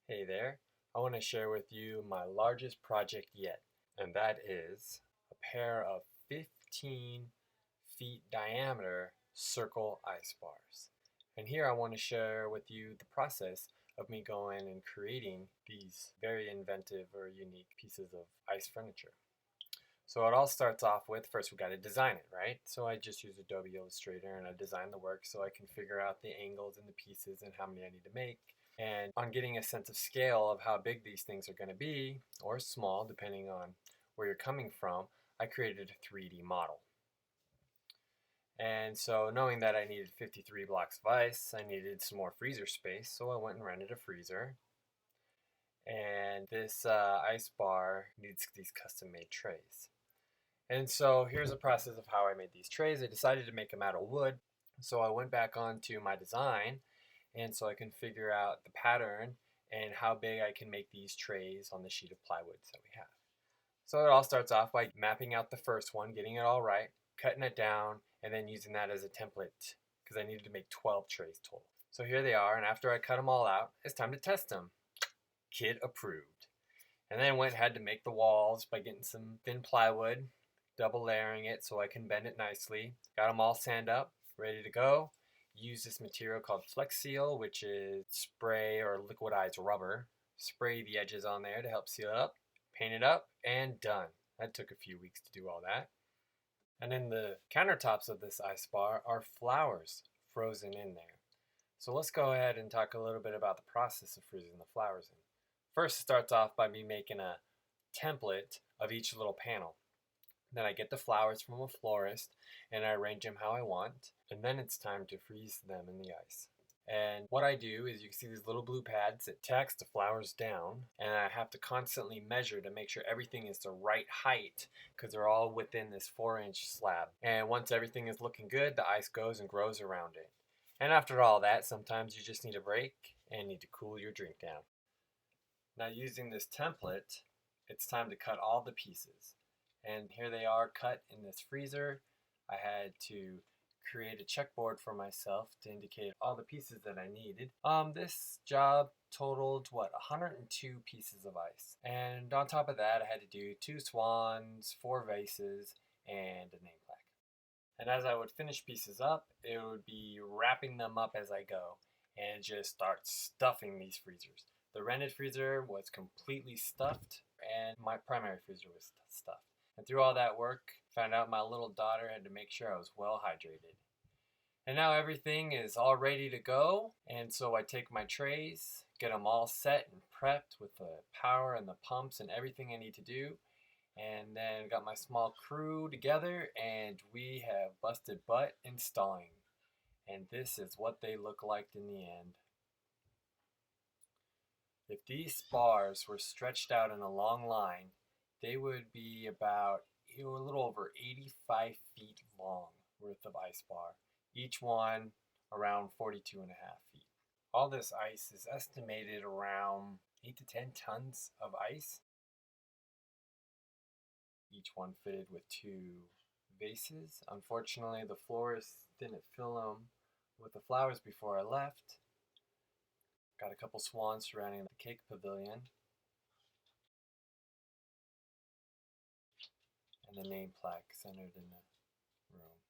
Hey there, I want to share with you my largest project yet, and that is a pair of 15 feet diameter circle ice bars. And here I want to share with you the process of me going and creating these very inventive or unique pieces of ice furniture. So it all starts off with, first we got to design it, right? So I just use Adobe Illustrator and I design the work so I can figure out the angles and the pieces and how many I need to make. And on getting a sense of scale of how big these things are going to be, or small, depending on where you're coming from, I created a 3D model. And so knowing that I needed 53 blocks of ice, I needed some more freezer space, so I went and rented a freezer. And this ice bar needs these custom made trays. And so here's the process of how I made these trays. I decided to make them out of wood. So I went back onto my design and so I can figure out the pattern and how big I can make these trays on the sheet of plywood that we have. So it all starts off by mapping out the first one, getting it all right, cutting it down, and then using that as a template because I needed to make 12 trays total. So here they are, and after I cut them all out, it's time to test them. Kid approved. And then went and had to make the walls by getting some thin plywood, double layering it so I can bend it nicely. Got them all sanded up, ready to go. Use this material called Flex Seal, which is spray or liquidized rubber. Spray the edges on there to help seal it up, paint it up, and done. That took a few weeks to do all that. And then the countertops of this ice bar are flowers frozen in there. So let's go ahead and talk a little bit about the process of freezing the flowers in. First, it starts off by me making a template of each little panel. Then I get the flowers from a florist and I arrange them how I want. And then it's time to freeze them in the ice. And what I do is you can see these little blue pads that tacks the flowers down, and I have to constantly measure to make sure everything is the right height because they're all within this 4-inch slab. And once everything is looking good, the ice goes and grows around it. And after all that, sometimes you just need a break and need to cool your drink down. Now using this template, it's time to cut all the pieces. And here they are cut in this freezer. I had to create a checkboard for myself to indicate all the pieces that I needed. This job totaled 102 pieces of ice. And on top of that, I had to do 2 swans, 4 vases, and a name plaque. And as I would finish pieces up, it would be wrapping them up as I go and just start stuffing these freezers. The rented freezer was completely stuffed and my primary freezer was stuffed. And through all that work, found out my little daughter had to make sure I was well hydrated. And now everything is all ready to go. And so I take my trays, get them all set and prepped with the power and the pumps and everything I need to do. And then got my small crew together and we have busted butt installing. And this is what they look like in the end. If these bars were stretched out in a long line, they would be about a little over 85 feet long worth of ice bar, each one around 42 and a half feet. All this ice is estimated around 8 to 10 tons of ice, each one fitted with 2 vases. Unfortunately, the florist didn't fill them with the flowers before I left. Got a couple swans surrounding the cake pavilion. And the name plaque centered in the room.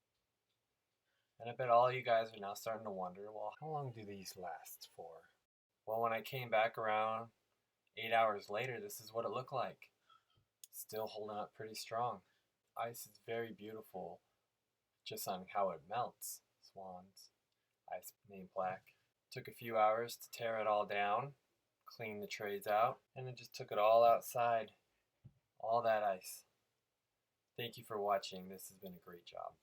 And I bet all you guys are now starting to wonder, well, how long do these last for? Well, when I came back around 8 hours later, this is what it looked like. Still holding up pretty strong. Ice is very beautiful just on how it melts. Swans, ice name plaque. Took a few hours to tear it all down, clean the trays out, and then just took it all outside. All that ice. Thank you for watching. This has been a great job.